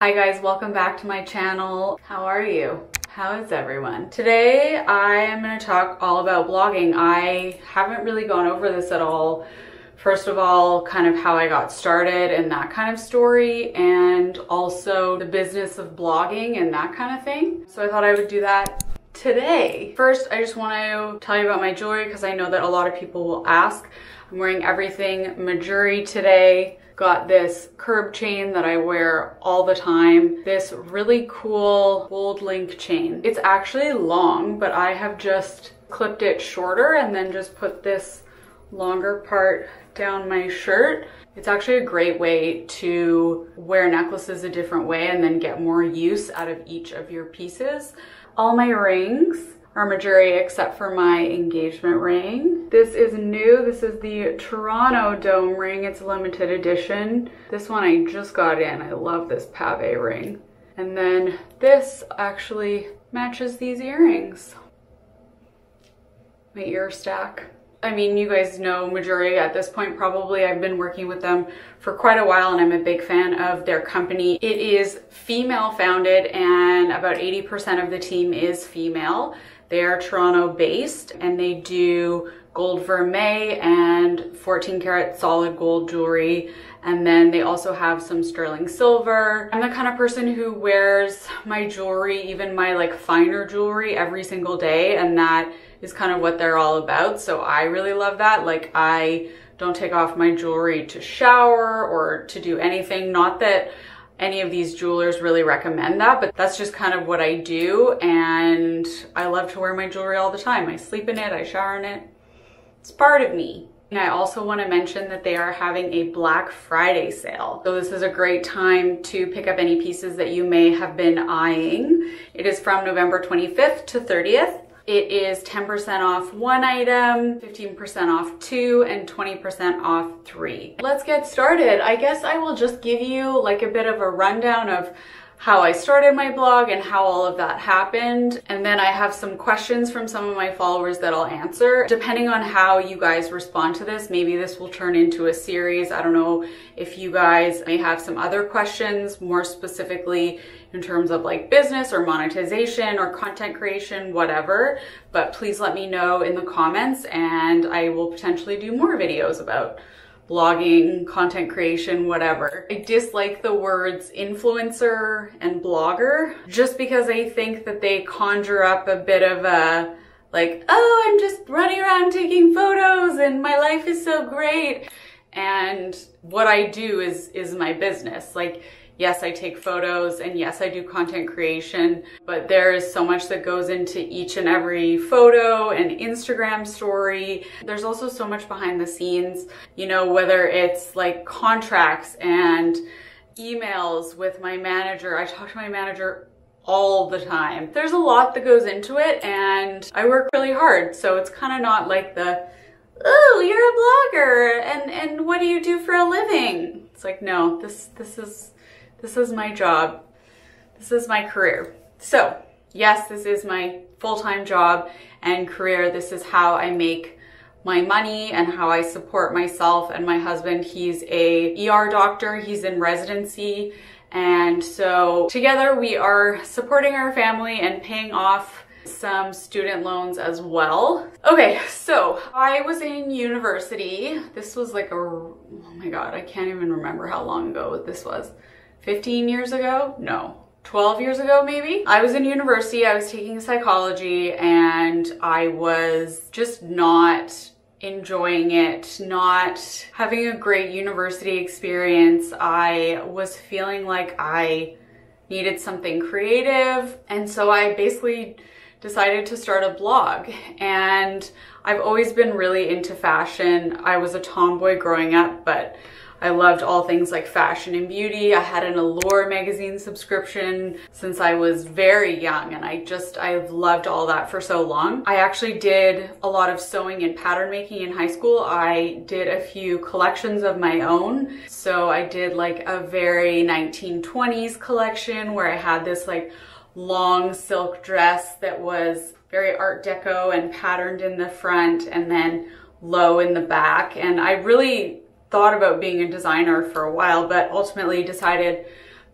Hi guys, welcome back to my channel. How are you? How is everyone? Today I am going to talk all about blogging. I haven't really gone over this at all. First of all, kind of how I got started and that kind of story, and also the business of blogging and that kind of thing. So I thought I would do that today. First, I just want to tell you about my jewelry because I know that a lot of people will ask. I'm wearing everything Majuri today. Got this curb chain that I wear all the time. This really cool gold link chain. It's actually long, but I have just clipped it shorter and then just put this longer part down my shirt. It's actually a great way to wear necklaces a different way and then get more use out of each of your pieces. All my rings are Majuri except for my engagement ring. This is new. This is the Toronto Dome ring. It's a limited edition. This one I just got in. I love this Pave ring. And then this actually matches these earrings. My ear stack. I mean, you guys know Majuri at this point probably. I've been working with them for quite a while and I'm a big fan of their company. It is female founded and about 80% of the team is female. They are Toronto based and they do gold vermeil and 14 karat solid gold jewelry. And then they also have some sterling silver. I'm the kind of person who wears my jewelry, even my like finer jewelry, every single day. And that is kind of what they're all about. So I really love that. Like, I don't take off my jewelry to shower or to do anything. Not that any of these jewelers really recommend that, but that's just kind of what I do. And I love to wear my jewelry all the time. I sleep in it, I shower in it. It's part of me. And I also want to mention that they are having a Black Friday sale. So this is a great time to pick up any pieces that you may have been eyeing. It is from November 25th to 30th. It is 10% off one item, 15% off two, and 20% off three. Let's get started. I guess I will just give you like a bit of a rundown of how I started my blog and how all of that happened. And then I have some questions from some of my followers that I'll answer. Depending on how you guys respond to this, maybe this will turn into a series. I don't know if you guys may have some other questions, more specifically in terms of like business or monetization or content creation, whatever. But please let me know in the comments and I will potentially do more videos about blogging, content creation, whatever. I dislike the words influencer and blogger just because I think that they conjure up a bit of a like, oh, I'm just running around taking photos and my life is so great. And what I do is my business. Like, yes, I take photos and yes, I do content creation, but there is so much that goes into each and every photo and Instagram story. There's also so much behind the scenes, you know, whether it's like contracts and emails with my manager. I talk to my manager all the time. There's a lot that goes into it and I work really hard. So it's kind of not like the, oh, you're a blogger and what do you do for a living? It's like, no, this is my job. This is my career. So yes, this is my full-time job and career. This is how I make my money and how I support myself and my husband. He's a ER doctor. He's in residency. And so together we are supporting our family and paying off some student loans as well. Okay, so I was in university. This was like oh my God, I can't even remember how long ago this was. 15 years ago? No, 12 years ago maybe? I was in university, I was taking psychology and I was just not enjoying it, not having a great university experience. I was feeling like I needed something creative and so I basically decided to start a blog. And I've always been really into fashion. I was a tomboy growing up, but I loved all things like fashion and beauty. I had an Allure magazine subscription since I was very young and I've loved all that for so long. I actually did a lot of sewing and pattern making in high school. I did a few collections of my own. So I did like a very 1920s collection where I had this like long silk dress that was very Art Deco and patterned in the front and then low in the back. And I really thought about being a designer for a while, but ultimately decided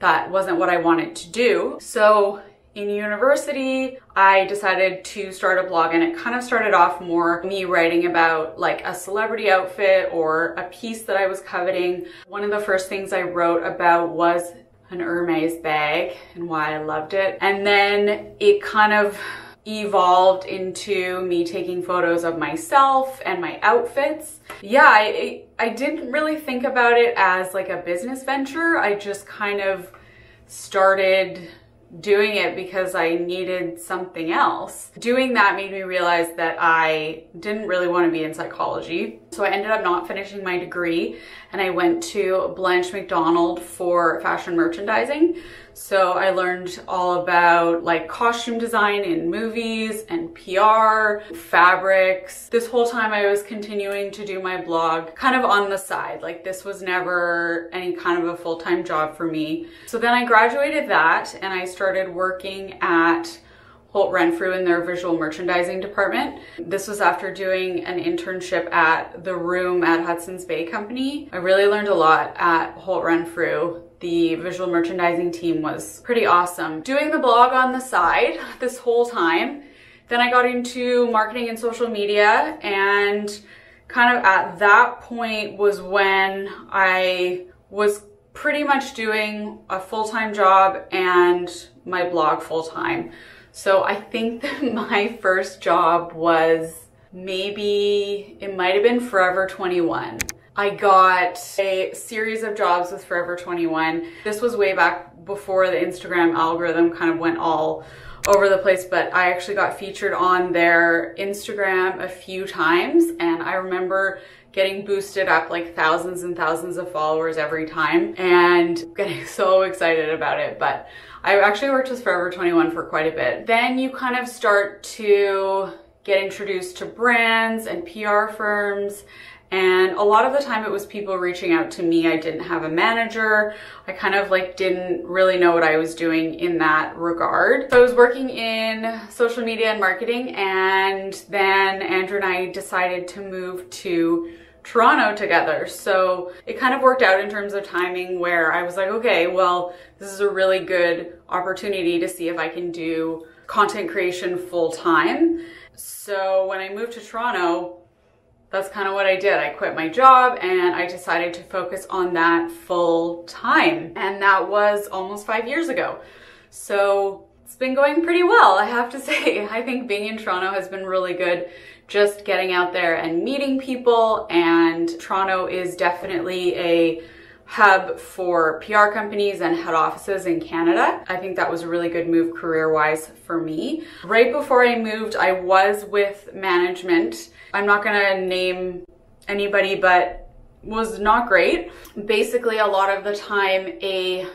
that wasn't what I wanted to do. So in university, I decided to start a blog, and it kind of started off more me writing about like a celebrity outfit or a piece that I was coveting. One of the first things I wrote about was an Hermes bag and why I loved it. And then it kind of evolved into me taking photos of myself and my outfits. Yeah, I didn't really think about it as like a business venture. I just kind of started doing it because I needed something else. Doing that made me realize that I didn't really want to be in psychology. So I ended up not finishing my degree, and I went to Blanche McDonald for fashion merchandising. So I learned all about like costume design in movies and PR, fabrics. This whole time I was continuing to do my blog kind of on the side. Like this was never any kind of a full-time job for me. So then I graduated that, and I started working at Holt Renfrew in their visual merchandising department. This was after doing an internship at the Room at Hudson's Bay Company. I really learned a lot at Holt Renfrew. The visual merchandising team was pretty awesome. Doing the blog on the side this whole time. Then I got into marketing and social media, and kind of at that point was when I was pretty much doing a full-time job and my blog full-time. So I think that my first job was maybe, it might have been Forever 21. I got a series of jobs with Forever 21. This was way back before the Instagram algorithm kind of went all over the place, but I actually got featured on their Instagram a few times, and I remember getting boosted up like thousands and thousands of followers every time and getting so excited about it. But I actually worked with Forever 21 for quite a bit. Then you kind of start to get introduced to brands and PR firms, and a lot of the time it was people reaching out to me. I didn't have a manager. I kind of like didn't really know what I was doing in that regard. So I was working in social media and marketing, and then Andrew and I decided to move to Toronto together. So it kind of worked out in terms of timing, where I was like, okay, well, this is a really good opportunity to see if I can do content creation full time. So when I moved to Toronto, that's kind of what I did. I quit my job and I decided to focus on that full time. And that was almost 5 years ago. So it's been going pretty well, I have to say. I think being in Toronto has been really good, just getting out there and meeting people. And Toronto is definitely a hub for PR companies and head offices in Canada. I think that was a really good move career-wise for me. Right before I moved, I was with management. I'm not gonna name anybody, but was not great. Basically, a lot of the time, a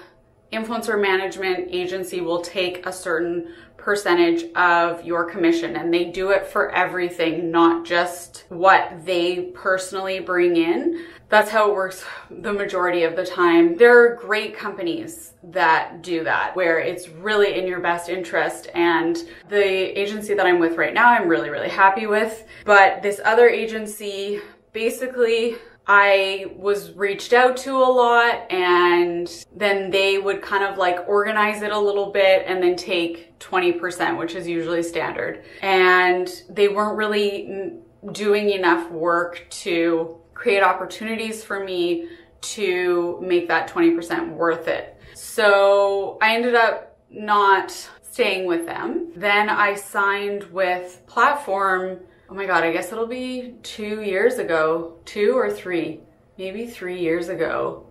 influencer management agency will take a certain percentage of your commission, and they do it for everything, not just what they personally bring in. That's how it works the majority of the time. There are great companies that do that, where it's really in your best interest. And the agency that I'm with right now, I'm really, really happy with. But this other agency, basically, I was reached out to a lot, and then they would kind of like organize it a little bit and then take 20%, which is usually standard. And they weren't really doing enough work to create opportunities for me to make that 20% worth it. So I ended up not staying with them. Then I signed with Platform. Oh my God, I guess it'll be 2 years ago, 2 or 3, maybe 3 years ago.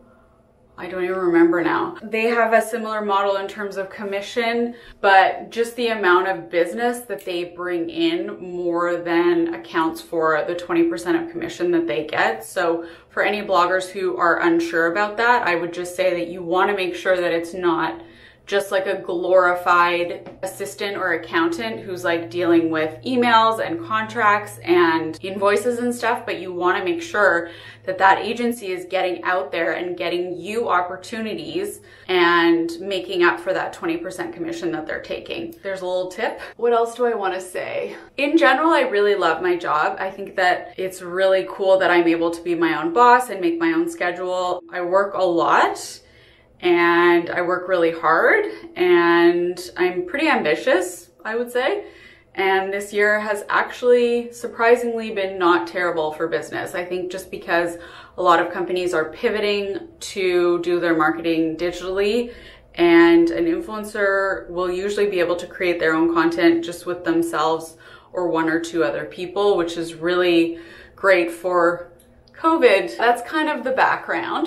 I don't even remember now. They have a similar model in terms of commission, but just the amount of business that they bring in more than accounts for the 20% of commission that they get. So for any bloggers who are unsure about that, I would just say that you want to make sure that it's not just like a glorified assistant or accountant who's like dealing with emails and contracts and invoices and stuff, but you want to make sure that that agency is getting out there and getting you opportunities and making up for that 20% commission that they're taking. There's a little tip. What else do I want to say? In general, I really love my job. I think that it's really cool that I'm able to be my own boss and make my own schedule. I work a lot. and I work really hard, and I'm pretty ambitious, I would say. And this year has actually surprisingly been not terrible for business. I think just because a lot of companies are pivoting to do their marketing digitally, and an influencer will usually be able to create their own content just with themselves or one or two other people, which is really great for COVID. That's kind of the background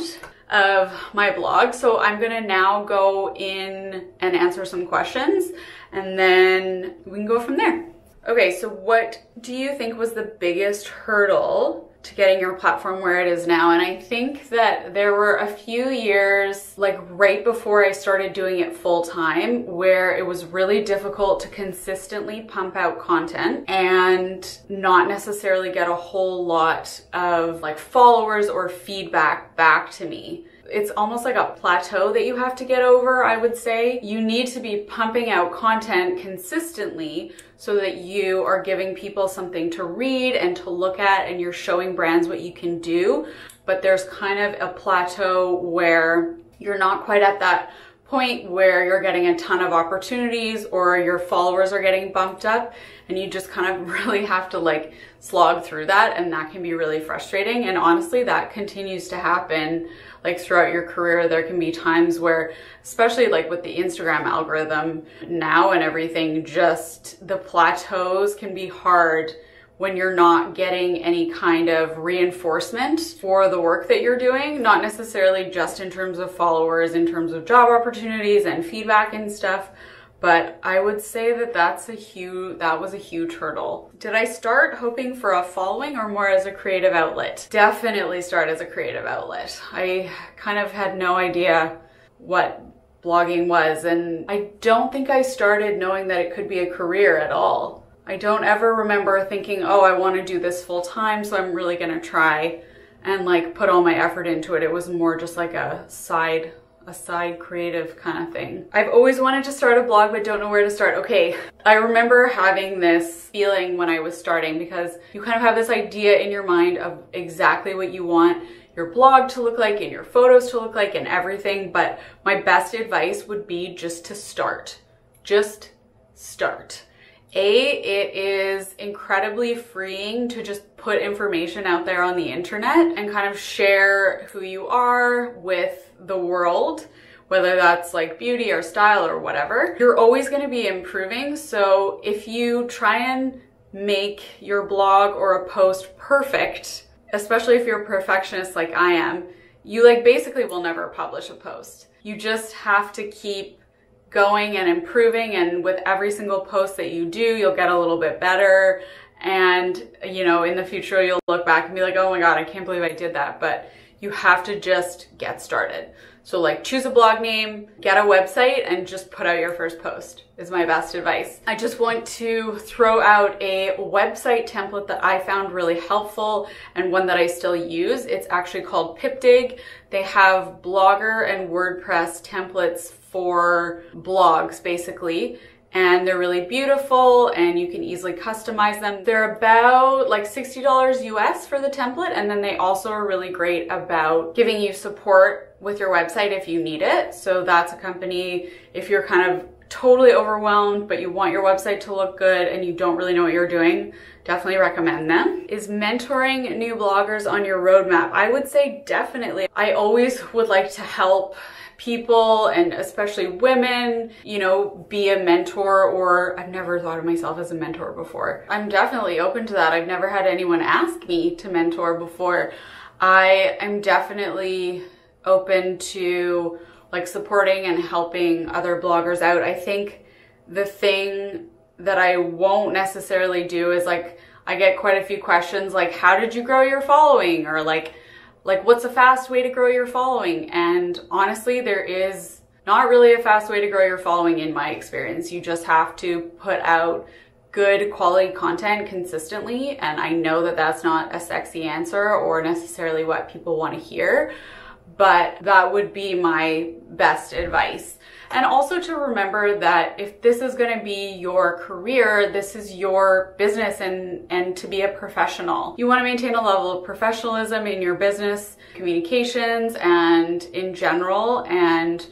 of my blog. So I'm gonna now go in and answer some questions, and then we can go from there. Okay, so what do you think was the biggest hurdle to getting your platform where it is now? And I think that there were a few years, like right before I started doing it full time, where it was really difficult to consistently pump out content and not necessarily get a whole lot of like followers or feedback back to me. It's almost like a plateau that you have to get over, I would say. You need to be pumping out content consistently so that you are giving people something to read and to look at, and you're showing brands what you can do. But there's kind of a plateau where you're not quite at that point where you're getting a ton of opportunities or your followers are getting bumped up, and you just kind of really have to like slog through that, and that can be really frustrating. And honestly, that continues to happen like throughout your career. There can be times where, especially like with the Instagram algorithm now and everything, just the plateaus can be hard when you're not getting any kind of reinforcement for the work that you're doing, not necessarily just in terms of followers, in terms of job opportunities and feedback and stuff. But I would say that that was a huge hurdle. Did I start hoping for a following or more as a creative outlet? Definitely start as a creative outlet. I kind of had no idea what blogging was, and I don't think I started knowing that it could be a career at all. I don't ever remember thinking, oh, I want to do this full time, so I'm really gonna try and like put all my effort into it. It was more just like a side creative kind of thing. I've always wanted to start a blog, but don't know where to start. Okay, I remember having this feeling when I was starting, because you kind of have this idea in your mind of exactly what you want your blog to look like and your photos to look like and everything. But my best advice would be just to start. Just start. It is incredibly freeing to just put information out there on the internet and kind of share who you are with the world, whether that's like beauty or style or whatever. You're always going to be improving. So if you try and make your blog or a post perfect, especially if you're a perfectionist like I am, you like basically will never publish a post. You just have to keep going and improving, and with every single post that you do, you'll get a little bit better. And you know, in the future, you'll look back and be like, oh my God, I can't believe I did that. But you have to just get started. So like choose a blog name, get a website, and just put out your first post is my best advice. I just want to throw out a website template that I found really helpful and one that I still use. It's actually called Pipdig. They have Blogger and WordPress templates for blogs basically, and they're really beautiful and you can easily customize them. They're about like $60 US for the template, and then they also are really great about giving you support with your website if you need it. So that's a company, if you're kind of totally overwhelmed but you want your website to look good and you don't really know what you're doing, definitely recommend them. Is mentoring new bloggers on your roadmap? I would say definitely. I always would like to help people, and especially women, you know, be a mentor, or I've never thought of myself as a mentor before. I'm definitely open to that. I've never had anyone ask me to mentor before. I am definitely open to like supporting and helping other bloggers out. I think the thing that I won't necessarily do is like, I get quite a few questions like, how did you grow your following? Or like what's a fast way to grow your following? And honestly, there is not really a fast way to grow your following in my experience. You just have to put out good quality content consistently. And I know that that's not a sexy answer or necessarily what people want to hear, but that would be my best advice. And also to remember that if this is going to be your career, this is your business, and to be a professional. You want to maintain a level of professionalism in your business communications and in general, and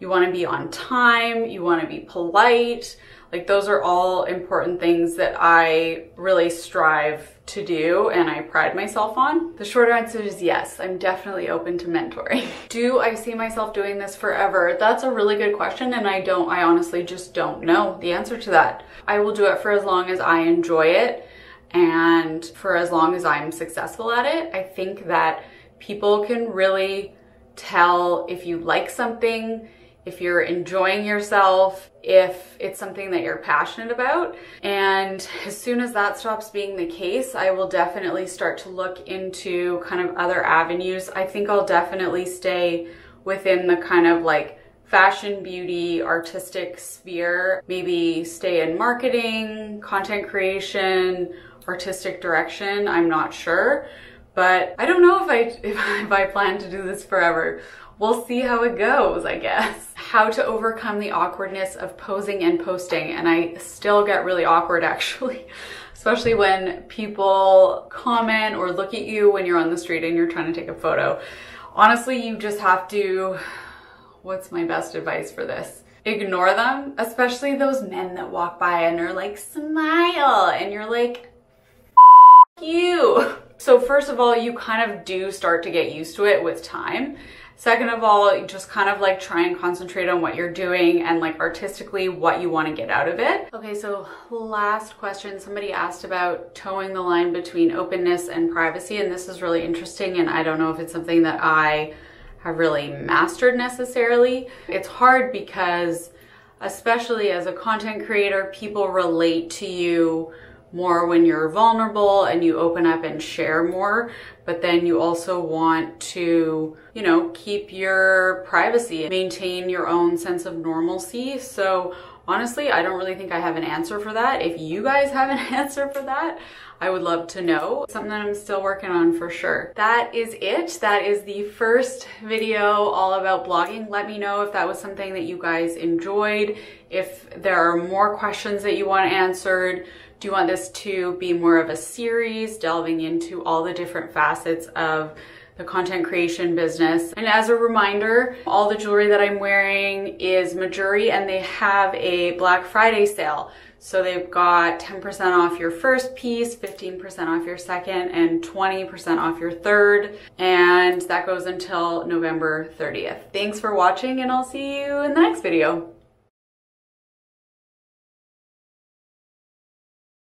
you want to be on time, you want to be polite. Like, those are all important things that I really strive to do and I pride myself on. The short answer is yes, I'm definitely open to mentoring. Do I see myself doing this forever? That's a really good question, and I honestly just don't know the answer to that. I will do it for as long as I enjoy it and for as long as I'm successful at it. I think that people can really tell if you like something, if you're enjoying yourself, if it's something that you're passionate about. And as soon as that stops being the case, I will definitely start to look into kind of other avenues. I think I'll definitely stay within the kind of like fashion, beauty, artistic sphere. Maybe stay in marketing, content creation, artistic direction. I'm not sure, but I don't know if I plan to do this forever. We'll see how it goes, I guess. How to overcome the awkwardness of posing and posting. And I still get really awkward, actually, especially when people comment or look at you when you're on the street and you're trying to take a photo. Honestly, you just have to, what's my best advice for this? Ignore them, especially those men that walk by and are like, smile, and you're like, F you. So first of all, you kind of do start to get used to it with time. Second of all, you just kind of like try and concentrate on what you're doing and like artistically what you want to get out of it. Okay, so last question. Somebody asked about towing the line between openness and privacy, and this is really interesting, and I don't know if it's something that I have really mastered necessarily. It's hard because, especially as a content creator, people relate to you more when you're vulnerable and you open up and share more, but then you also want to, you know, keep your privacy, maintain your own sense of normalcy. So honestly, I don't really think I have an answer for that. If you guys have an answer for that, I would love to know. Something that I'm still working on for sure. That is it. That is the first video all about blogging. Let me know if that was something that you guys enjoyed. If there are more questions that you want answered. Do you want this to be more of a series delving into all the different facets of the content creation business? And as a reminder, all the jewelry that I'm wearing is Majuri, and they have a Black Friday sale. So they've got 10% off your first piece, 15% off your second, and 20% off your third. And that goes until November 30th. Thanks for watching, and I'll see you in the next video.